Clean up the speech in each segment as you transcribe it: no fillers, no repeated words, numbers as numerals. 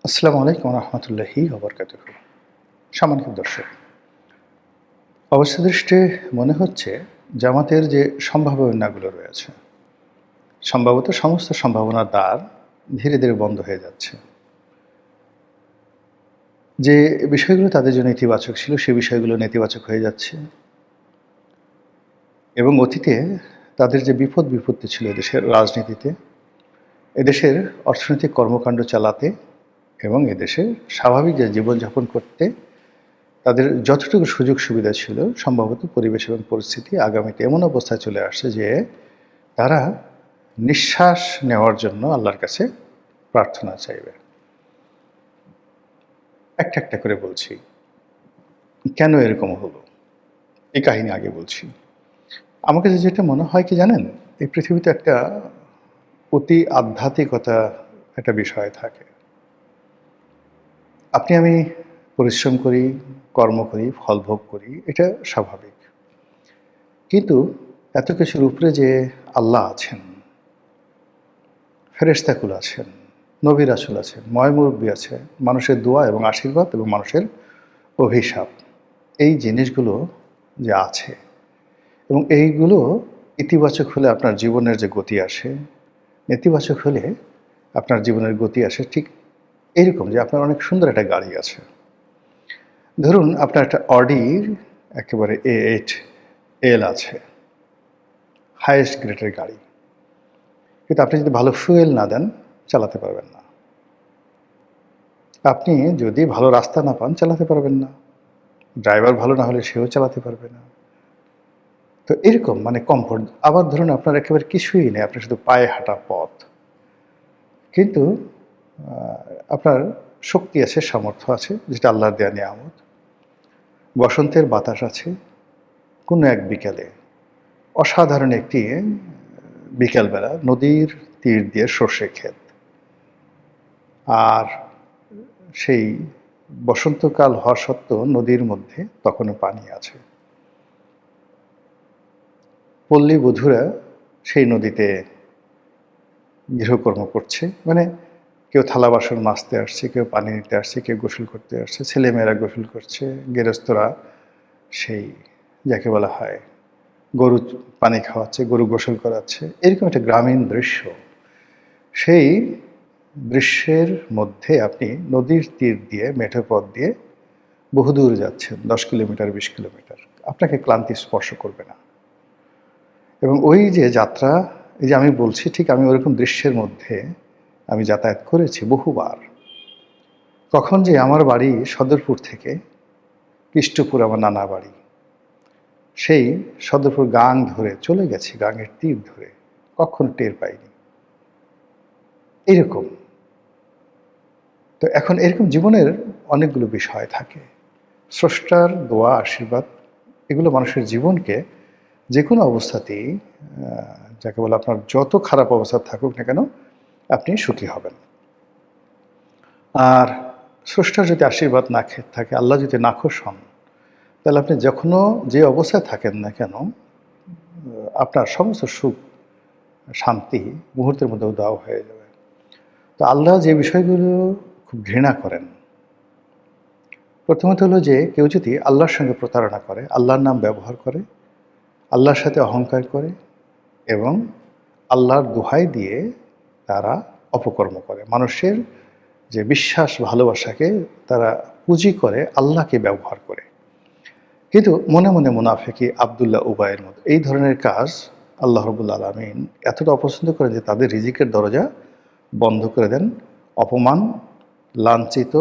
আসসালামু আলাইকুম রহমতুল্লাহি ওবরকাতুহ। সম্মানিত দর্শক, অবস্থাদৃষ্টে মনে হচ্ছে জামাতের যে সম্ভাবনাগুলো রয়েছে, সম্ভবত সমস্ত সম্ভাবনার দ্বার ধীরে ধীরে বন্ধ হয়ে যাচ্ছে। যে বিষয়গুলো তাদের জন্য ইতিবাচক ছিল সে বিষয়গুলো নেতিবাচক হয়ে যাচ্ছে, এবং অতীতে তাদের যে বিপদ বিপত্তি ছিল এদেশের রাজনীতিতে, এদেশের অর্থনৈতিক কর্মকাণ্ড চালাতে এবং এদেশে স্বাভাবিক যে জীবনযাপন করতে তাদের যতটুকু সুযোগ সুবিধা ছিল, সম্ভবত পরিবেশ এবং পরিস্থিতি আগামীতে এমন অবস্থায় চলে আসছে যে তারা নিঃশ্বাস নেওয়ার জন্য আল্লাহর কাছে প্রার্থনা চাইবে। একটা একটা করে বলছি কেন এরকম হলো, এই কাহিনী আগে বলছি। আমার কাছে যেটা মনে হয় কি জানেন, এই পৃথিবীতে একটা অতি আধ্যাত্মিকতা একটা বিষয় থাকে। আপনি আমি পরিশ্রম করি, কর্ম করি, ফল ভোগ করি, এটা স্বাভাবিক। কিন্তু এত কিছুর উপরে যে আল্লাহ আছেন, ফেরেশতাকুল আছেন, নবী রাসূল আছেন, ময়-মুরব্বি আছে, মানুষের দোয়া এবং আশীর্বাদ এবং মানুষের অভিশাপ, এই জিনিসগুলো যে আছে, এবং এইগুলো ইতিবাচক হলে আপনার জীবনের যে গতি আসে, নেতিবাচক হলে আপনার জীবনের গতি আসে ঠিক এরকম যে আপনার অনেক সুন্দর একটা গাড়ি আছে। ধরুন আপনার একটা অডির একেবারে A8 L আছে, হাইয়েস্ট গ্রেডের গাড়ি। কিন্তু আপনি যদি ভালো ফুয়েল না দেন, চালাতে পারবেন না। আপনি যদি ভালো রাস্তা না পান, চালাতে পারবেন না। ড্রাইভার ভালো না হলে সেও চালাতে পারবে না। তো এরকম মানে কমফোর্ট। আবার ধরুন আপনার একেবারে কিছুই নেই, আপনার শুধু পায়ে হাঁটা পথ। কিন্তু আপনার শক্তি আছে, সামর্থ্য আছে, যেটা আল্লাহর দেয়া নিয়ামত। বসন্তের বাতাস আছে, কোনো এক বিকেলে অসাধারণ একটি বিকেলবেলা নদীর তীর দিয়ে সর্ষে ক্ষেত, আর সেই বসন্তকাল হওয়া সত্ত্বেও নদীর মধ্যে তখনও পানি আছে। পল্লী বধূরা সেই নদীতে গৃহকর্ম করছে, মানে কেউ থালা বাসন মাজতে আসছে, কেউ পানি নিতে আসছে, কেউ গোসল করতে আসছে, ছেলেমেয়েরা গোসল করছে, গেরস্তরা সেই যাকে বলা হয় গরু পানি খাওয়াচ্ছে, গরু গোসল করাচ্ছে, এরকম একটা গ্রামীণ দৃশ্য। সেই দৃশ্যের মধ্যে আপনি নদীর তীর দিয়ে মেঠো পথ দিয়ে বহুদূর যাচ্ছেন, 10 কিলোমিটার 20 কিলোমিটার, আপনাকে ক্লান্তি স্পর্শ করবে না। এবং ওই যে যাত্রা, এই যে আমি বলছি, ঠিক আমি ওরকম দৃশ্যের মধ্যে আমি যাতায়াত করেছি বহুবার। কখন যে আমার বাড়ি সদরপুর থেকে কৃষ্টপুর আমার নানা বাড়ি, সেই সদরপুর গাং ধরে চলে গেছি, গাঙের তীর ধরে, কখনো টের পাইনি। এরকম তো এখন এরকম জীবনের অনেকগুলো বিষয় থাকে। স্রষ্টার দোয়া আশীর্বাদ, এগুলো মানুষের জীবনকে যে কোনো অবস্থাতেই, যাকে বলে আপনার যত খারাপ অবস্থা থাকুক না কেন, আপনি সুখী হবেন। আর স্রষ্টার যদি আশীর্বাদ না থাকে, আল্লাহ যদি নাখোশ হন, তাহলে আপনি যখনও যে অবস্থায় থাকেন না কেন, আপনার সমস্ত সুখ শান্তি মুহূর্তের মধ্যে উধাও হয়ে যাবে। তো আল্লাহ যে বিষয়গুলো খুব ঘৃণা করেন, প্রথমত হলো যে কেউ যদি আল্লাহর সঙ্গে প্রতারণা করে, আল্লাহর নাম ব্যবহার করে, আল্লাহর সাথে অহংকার করে এবং আল্লাহর দোহাই দিয়ে তারা অপকর্ম করে, মানুষের যে বিশ্বাস ভালোবাসাকে তারা পুঁজি করে আল্লাহকে ব্যবহার করে। কিন্তু মনে মনে মুনাফেকি আবদুল্লাহ উবাইয়ের মতো এই ধরনের কাজ আল্লাহ রাব্বুল আলামিন এতটা অপছন্দ করেন যে তাদের রিজিকের দরজা বন্ধ করে দেন। অপমান, লাঞ্ছিত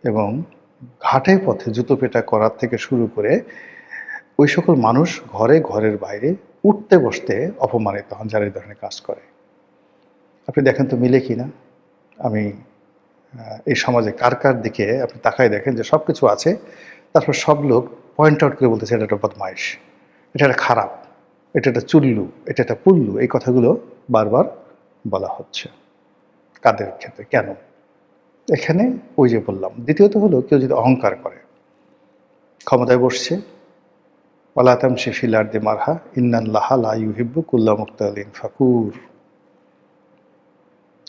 এবং ঘাটে পথে জুতো পেটা করার থেকে শুরু করে ওই সকল মানুষ ঘরে ঘরের বাইরে উঠতে বসতে অপমানিত হন যারা এই ধরনের কাজ করে। আপনি দেখেন তো মিলে কি না? আমি এই সমাজে কার কার দিকে আপনি তাকায় দেখেন যে সব কিছু আছে, তারপর সব লোক পয়েন্ট আউট করে বলতেছে এটা একটা বদমাইশ, এটা একটা খারাপ, এটা একটা চুল্লু, এটা একটা পুল্লু, এই কথাগুলো বারবার বলা হচ্ছে। কাদের ক্ষেত্রে, কেন? এখানে ওই যে বললাম। দ্বিতীয়ত হলো কেউ যদি অহংকার করে, ক্ষমতায় বসছে, ওয়ালা তামশি ফিল আরদি মারহা ইন্নাল্লাহা লা ইউহিব্বু কুল্লা মুখতালিন ফাকুর।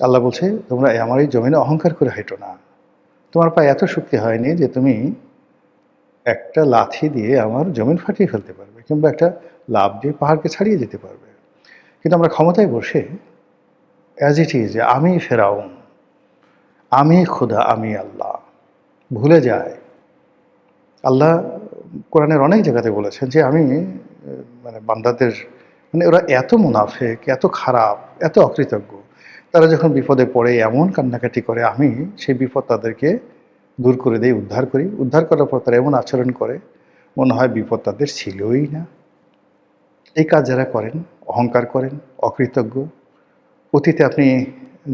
আল্লাহ বলছে, তোমরা আমার এই জমিনে অহংকার করে হাঁটো না। তোমার পায়ে এত শক্তি হয়নি যে তুমি একটা লাথি দিয়ে আমার জমিন ফাটিয়ে ফেলতে পারবে, কিংবা একটা লাফ দিয়ে পাহাড়কে ছাড়িয়ে যেতে পারবে। কিন্তু আমরা ক্ষমতায় বসে অ্যাজ ইট ইজ, যে আমি ফেরাউন, আমি খোদা, আমি আল্লাহ, ভুলে যায়। আল্লাহ কোরআনের অনেক জায়গাতে বলেছেন যে আমি মানে বান্দাদের, মানে ওরা এত মুনাফেক, এত খারাপ, এত অকৃতজ্ঞ, তারা যখন বিপদে পড়ে এমন কান্নাকাটি করে, আমি সেই বিপদ তাদেরকে দূর করে দিই, উদ্ধার করি। উদ্ধার করার পর তারা এমন আচরণ করে মনে হয় বিপদ তাদের ছিলই না। এই কাজ যারা করেন, অহংকার করেন, অকৃতজ্ঞ, অতীতে আপনি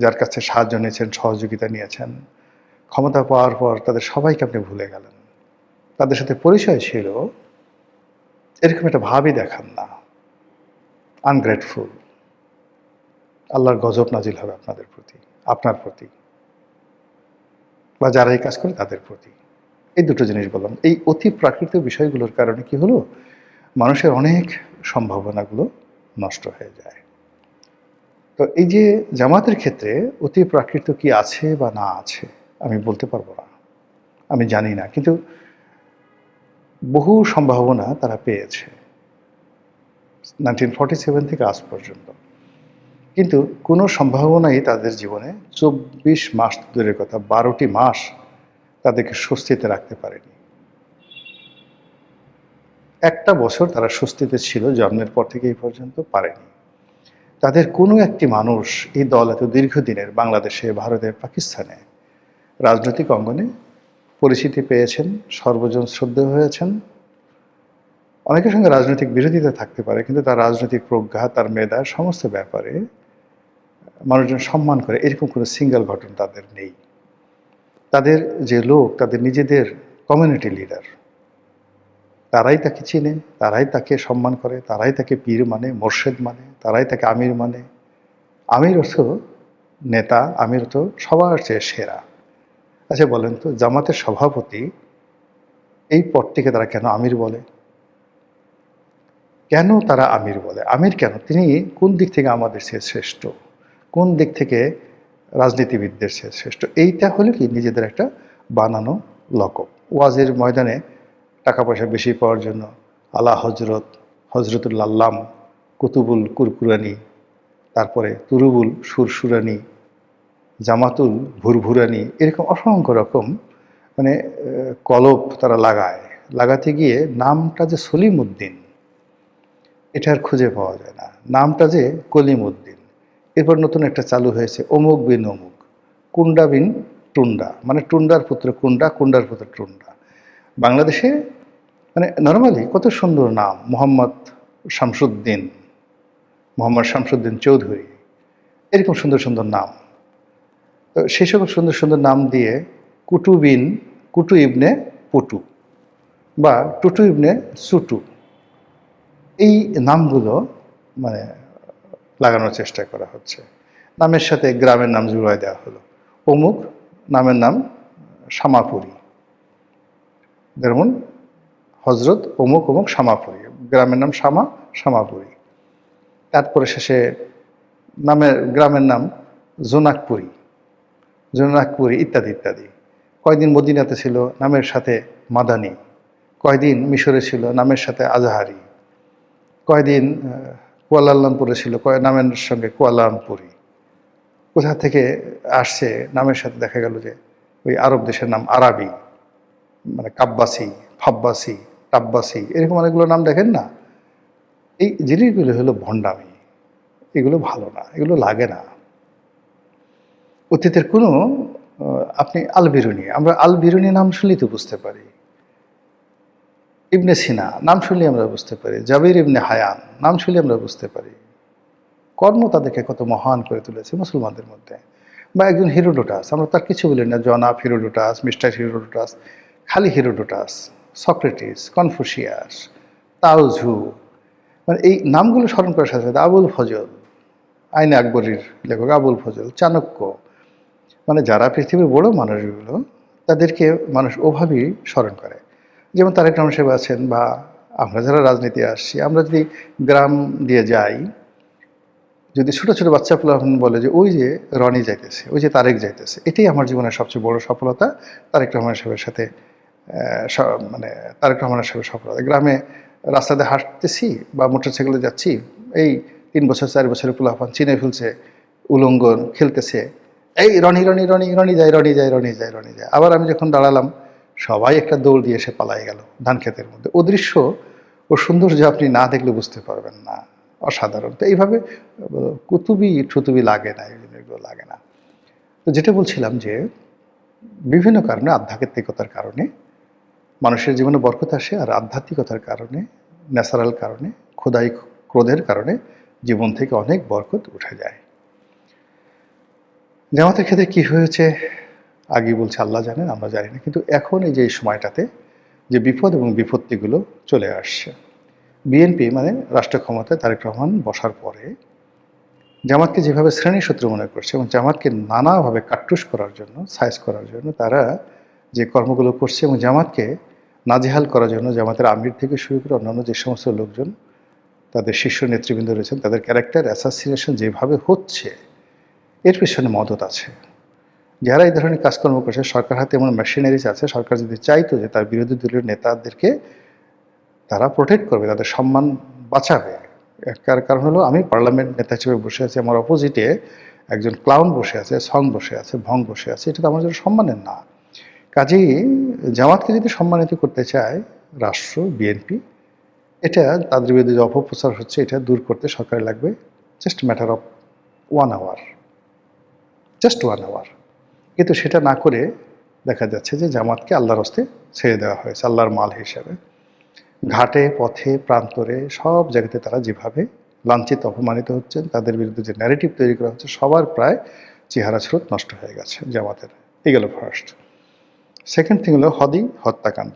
যার কাছে সাহায্য নিয়েছেন, সহযোগিতা নিয়েছেন, ক্ষমতা পাওয়ার পর তাদের সবাইকে আপনি ভুলে গেলেন, তাদের সাথে পরিচয় ছিল, এরকম একটা ভাবই দেখান না। আনগ্রেটফুল, আল্লাহর গজব নাজিল হবে আপনাদের প্রতি, আপনার প্রতি, বা যারা এই কাজ করে তাদের প্রতি। এই দুটো জিনিস বললাম। এই অতি প্রাকৃতিক বিষয়গুলোর কারণে কি হলো, মানুষের অনেক সম্ভাবনাগুলো নষ্ট হয়ে যায়। তো এই যে জামাতের ক্ষেত্রে অতি প্রাকৃত কি আছে বা না আছে আমি বলতে পারবো না, আমি জানি না, কিন্তু বহু সম্ভাবনা তারা পেয়েছে 1947 থেকে আজ পর্যন্ত। কিন্তু কোনো সম্ভাবনাই তাদের জীবনে 24 মাস দূরের কথা, 12টি মাস তাদেরকে স্বস্তিতে রাখতে পারেনি। একটা বছর তারা স্বস্তিতে ছিল, জন্মের পর থেকে এই পর্যন্ত পারেনি। তাদের কোনো একটি মানুষ, এই দল এত দীর্ঘদিনের বাংলাদেশে, ভারতে, পাকিস্তানে রাজনৈতিক অঙ্গনে পরিচিতি পেয়েছেন, সর্বজন শ্রদ্ধেয় হয়েছেন। অনেকের সঙ্গে রাজনৈতিক বিরোধিতা থাকতে পারে, কিন্তু তার রাজনৈতিক প্রজ্ঞা, তার মেধা, সমস্ত ব্যাপারে মানুষজন সম্মান করে, এরকম কোনো সিঙ্গেল ঘটনা তাদের নেই। তাদের যে লোক, তাদের নিজেদের কমিউনিটি লিডার, তারাই তাকে চিনে, তারাই তাকে সম্মান করে, তারাই তাকে পীর মানে, মোর্শেদ মানে, তারাই তাকে আমির মানে। আমির অর্থ নেতা, আমির অর্থ সবার চেয়ে সেরা। আচ্ছা বলেন তো, জামাতের সভাপতি, এই পদটিকে তারা কেন আমির বলে? কেন তারা আমির বলে? আমির কেন? তিনি কোন দিক থেকে আমাদের চেয়ে শ্রেষ্ঠ, কোন দিক থেকে রাজনীতিবিদদের চেয়ে শ্রেষ্ঠ? এইটা হলো কি নিজেদের একটা বানানো লকব। ওয়াজের ময়দানে টাকা পয়সা বেশি পাওয়ার জন্য আলা হজরত, হজরতুল আল্লাম, কুতুবুল কুরকুরানি, তারপরে তুরুবুল সুরসুরানি, জামাতুল ভুরভুরানি, এরকম অসংখ্য রকম মানে কলব তারা লাগায়। লাগাতে গিয়ে নামটা যে সলিম উদ্দিন, এটা আর খুঁজে পাওয়া যায় না। নামটা যে কলিম উদ্দিন। এরপর নতুন একটা চালু হয়েছে অমুক বিন অমুক, কুন্ডা বিন টুন্ডা, মানে টুন্ডার পুত্র কুন্ডা, কুন্ডার পুত্র টুন্ডা। বাংলাদেশে মানে নর্মালি কত সুন্দর নাম, মোহাম্মদ শামসুদ্দিন, মোহাম্মদ শামসুদ্দিন চৌধুরী, এরকম সুন্দর সুন্দর নাম। তো সেই সকল সুন্দর সুন্দর নাম দিয়ে কুটু কুটু ইবনে পুটু বা টুটু ইবনে সুটু, এই নামগুলো মানে লাগানোর চেষ্টা করা হচ্ছে। নামের সাথে গ্রামের নাম জুড়ায় দেওয়া হলো। অমুক নামের নাম শামাপুরী, যেমন হজরত অমুক অমুক শামাপুরী, গ্রামের নাম শামাপুরী। তারপরে শেষে গ্রামের নাম জোনাকপুরী, জোনাকপুরী, ইত্যাদি ইত্যাদি। কয়দিন মদিনাতে ছিল, নামের সাথে মাদানী। কয়দিন মিশরে ছিল, নামের সাথে আজহারি। কয়দিন কুয়ালালামপুরে ছিল, নামের সঙ্গে কুয়ালালামপুরি। কোথা থেকে আসছে নামের সাথে দেখা গেল যে ওই আরব দেশের নাম আরাবি, মানে কাব্বাসি, ফাব্বাসি, টাব্বাসি, এরকম অনেকগুলো নাম দেখেন না। এই জিনিসগুলো হলো ভণ্ডামি, এগুলো ভালো না, এগুলো লাগে না। অতীতের কোনো আপনি আল বিরুনি, আমরা আল বিরুনি নাম শুনলেই তো বুঝতে পারি। ইবনে সিনা নাম শুনলে আমরা বুঝতে পারি। জাবির ইবনে হায়ান নাম শুনলে আমরা বুঝতে পারি। কর্ম তাদেরকে কত মহান করে তুলেছে মুসলমানদের মধ্যে। বা একজন হিরোডোটাস, আমরা তার কিছু বলি না, জনাব হিরোডোটাস, মিস্টার হিরোডোটাস, খালি হিরোডোটাস, সক্রেটিস, কনফুসিয়াস, তাওঝু, মানে এই নামগুলো স্মরণ করার সাথে সাথে আবুল ফজল, আইনে আকবরীর লেখক আবুল ফজল, চাণক্য, মানে যারা পৃথিবীর বড় মানুষগুলো, তাদেরকে মানুষ ওভাবেই স্মরণ করে। যেমন তারেক রহমান সাহেব আছেন, বা আমরা যারা রাজনীতি আসছি, আমরা যদি গ্রাম দিয়ে যাই, যদি ছোট ছোট বাচ্চা পোলাপান বলে যে ওই যে রনি যাইতেছে, ওই যে তারেক যাইতেছে, এটাই আমার জীবনের সবচেয়ে বড় সফলতা। তারেক রহমান সাহেবের সাথে মানে তারেক রহমানের সাহেবের সফলতা। গ্রামে রাস্তাতে হাঁটতেছি বা মোটরসাইকেলে যাচ্ছি, এই 3 বছর 4 বছরের পোলাপান চিনে ফেলছে, উলঙ্গ খেলতেছে, এই রনি রনি রনি রনি যায় রনি যায় রনি যায় রনি যায়। আবার আমি যখন দাঁড়ালাম, সবাই একটা দৌড় দিয়ে এসে পালাই গেল ধান ক্ষেতের মধ্যে। ও দৃশ্য, ও সৌন্দর্য আপনি না দেখলে বুঝতে পারবেন না। অসাধারণ। তো এইভাবে কুতুবি ঠুতুবি লাগে না, এগুলো লাগে না। তো যেটা বলছিলাম যে বিভিন্ন কারণে, আধ্যাত্মিকতার কারণে মানুষের জীবনে বরকত আসে, আর আধ্যাত্মিকতার কারণে, ন্যাচারাল কারণে, খোদাই ক্রোধের কারণে জীবন থেকে অনেক বরকত উঠে যায়। জামাতের ক্ষেত্রে কি হয়েছে আগে বলছে আল্লাহ জানেন, আমরা জানি না। কিন্তু এখন এই যে এই সময়টাতে যে বিপদ এবং বিপত্তিগুলো চলে আসছে, বিএনপি মানে রাষ্ট্র ক্ষমতায় তারেক রহমান বসার পরে জামাতকে যেভাবে শ্রেণী শত্রু মনে করছে এবং জামাতকে নানাভাবে কাট্টুস করার জন্য, সাইজ করার জন্য তারা যে কর্মগুলো করছে এবং জামাতকে নাজেহাল করার জন্য জামাতের আমির থেকে শুরু করে অন্যান্য যে সমস্ত লোকজন, তাদের শীর্ষ নেতৃবৃন্দ রয়েছেন, তাদের ক্যারেক্টার অ্যাসাসিনেশন যেভাবে হচ্ছে, এর পেছনে মদত আছে। যারা এই ধরনের কাজকর্ম করছে, সরকার হাতে এমন মেশিনারিজ আছে, সরকার যদি চাইতো যে তার বিরোধী দলীয় নেতাদেরকে তারা প্রোটেক্ট করবে, তাদের সম্মান বাঁচাবে। কারণ হলো আমি পার্লামেন্ট নেতা হিসেবে বসে আছি, আমার অপোজিটে একজন ক্লাউন বসে আছে, সং বসে আছে, ভং বসে আছে, এটা তো আমার জন্য সম্মানের না। কাজেই জামাতকে যদি সম্মানিত করতে চায় রাষ্ট্র, বিএনপি, এটা তাদের বিরুদ্ধে যে অপপ্রচার হচ্ছে এটা দূর করতে সরকার লাগবে just matter of 1 hour, just 1 hour. কিন্তু সেটা না করে দেখা যাচ্ছে যে জামাতকে আল্লাহর হস্তে ছেড়ে দেওয়া হয়েছে, আল্লাহর মাল হিসেবে। ঘাটে, পথে, প্রান্তরে সব জায়গাতে তারা যেভাবে লাঞ্ছিত, অপমানিত হচ্ছেন, তাদের বিরুদ্ধে যে ন্যারেটিভ তৈরি করা হচ্ছে, সবার প্রায় চেহারা স্রোত নষ্ট হয়ে গেছে জামাতের। এই গেল ফার্স্ট। সেকেন্ড থিং হলো হাদি হত্যাকাণ্ড।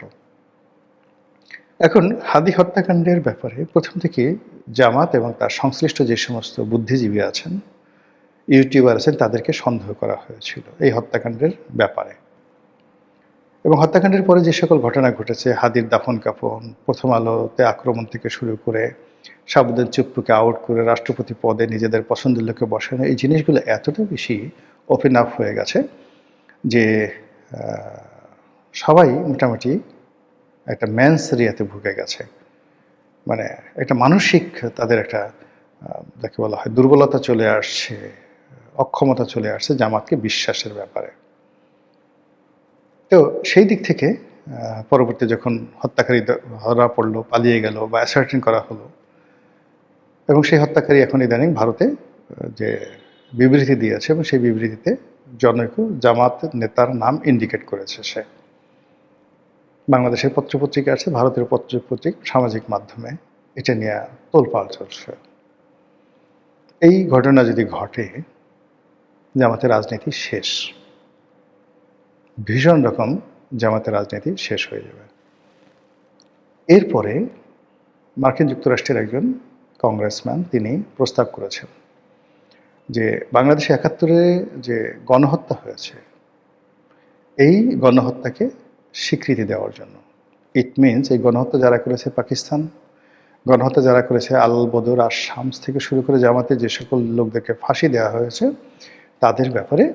এখন হাদি হত্যাকাণ্ডের ব্যাপারে প্রথম থেকে জামাত এবং তার সংশ্লিষ্ট যে সমস্ত বুদ্ধিজীবী আছেন, ইউটিউবার আছেন, তাদেরকে সন্দেহ করা হয়েছিল এই হত্যাকাণ্ডের ব্যাপারে। এবং হত্যাকাণ্ডের পরে যে সকল ঘটনা ঘটেছে, হাদির দাফন কাফন, প্রথম আলোতে আক্রমণ থেকে শুরু করে শাহাবুদ্দিন চুপ্পুকে আউট করে রাষ্ট্রপতি পদে নিজেদের পছন্দের লোককে বসানো, এই জিনিসগুলো এতটা বেশি ওপেন আপ হয়ে গেছে যে সবাই মোটামুটি একটা ম্যানসেরিয়াতে ভুগে গেছে। মানে একটা মানসিক তাদের একটা যাকে বলা হয় দুর্বলতা চলে আসছে, অক্ষমতা চলে আসছে জামাতকে বিশ্বাসের ব্যাপারে। তো সেই দিক থেকে পরবর্তী যখন হত্যাকারী ধরা পড়লো, পালিয়ে গেল বা অ্যাসার্টেন করা হলো, এবং সেই হত্যাকারী এখন ইদানিং ভারতে যে বিবৃতি দিয়েছে এবং সেই বিবৃতিতে জনৈক জামাত নেতার নাম ইন্ডিকেট করেছে সে। বাংলাদেশের পত্রপত্রিকা আছে, ভারতের পত্রপত্রিকা, সামাজিক মাধ্যমে এটা নিয়ে তোলপাড় চলছে। এই ঘটনা যদি ঘটে, জামাতের রাজনীতি শেষ, ভীষণ রকম জামাতের রাজনীতি শেষ হয়ে যাবে। এরপরে মার্কিন যুক্তরাষ্ট্রের একজন কংগ্রেসম্যান তিনি প্রস্তাব করেছেন যে বাংলাদেশে ৭১-এ যে গণহত্যা হয়েছে, এই গণহত্যাকে স্বীকৃতি দেওয়ার জন্য। ইট মিনস এই গণহত্যা যারা করেছে পাকিস্তান, গণহত্যা যারা করেছে আল বদর, আর শামস থেকে শুরু করে জামাতে যে সকল লোকদেরকে ফাঁসি দেওয়া হয়েছে, তাদের ব্যাপারে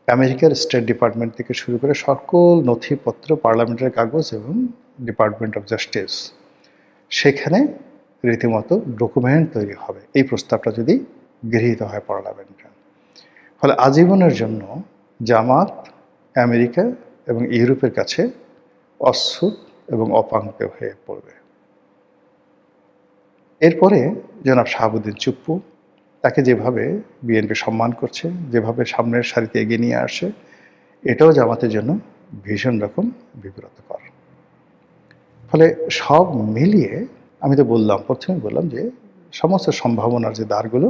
আমেরিকার স্টেট ডিপার্টমেন্ট থেকে শুরু করে সকল নথিপত্র, পার্লামেন্টের কাগজ এবং ডিপার্টমেন্ট অফ জাস্টিস, সেখানে রীতিমতো ডকুমেন্ট তৈরি হবে এই প্রস্তাবটা যদি গৃহীত হয় পার্লামেন্টে। ফলে আজীবনের জন্য জামাত আমেরিকা এবং ইউরোপের কাছে অচ্ছুত এবং অপাঙ্ক্ত হয়ে পড়বে। এরপরে জনাব শাহাবুদ্দিন চুপ্পু, তাকে যেভাবে বিএনপি সম্মান করছে, যেভাবে সামনের সারিতে এগিয়ে নিয়ে আসে, এটাও জামাতের জন্য ভীষণ রকম বিব্রতকর। ফলে সব মিলিয়ে আমি তো বললাম, প্রথমে বললাম যে সমস্ত সম্ভাবনার যে দ্বারগুলো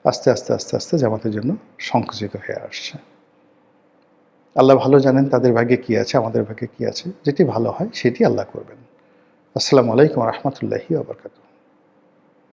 আস্তে আস্তে আস্তে আস্তে জামাতের জন্য সংকুচিত হয়ে আসছে। আল্লাহ ভালো জানেন তাদের ভাগ্যে কী আছে, আমাদের ভাগ্যে কী আছে। যেটি ভালো হয় সেটি আল্লাহ করবেন। আসসালামু আলাইকুম রহমতুল্লাহি ওয়া বারাকাতুহু।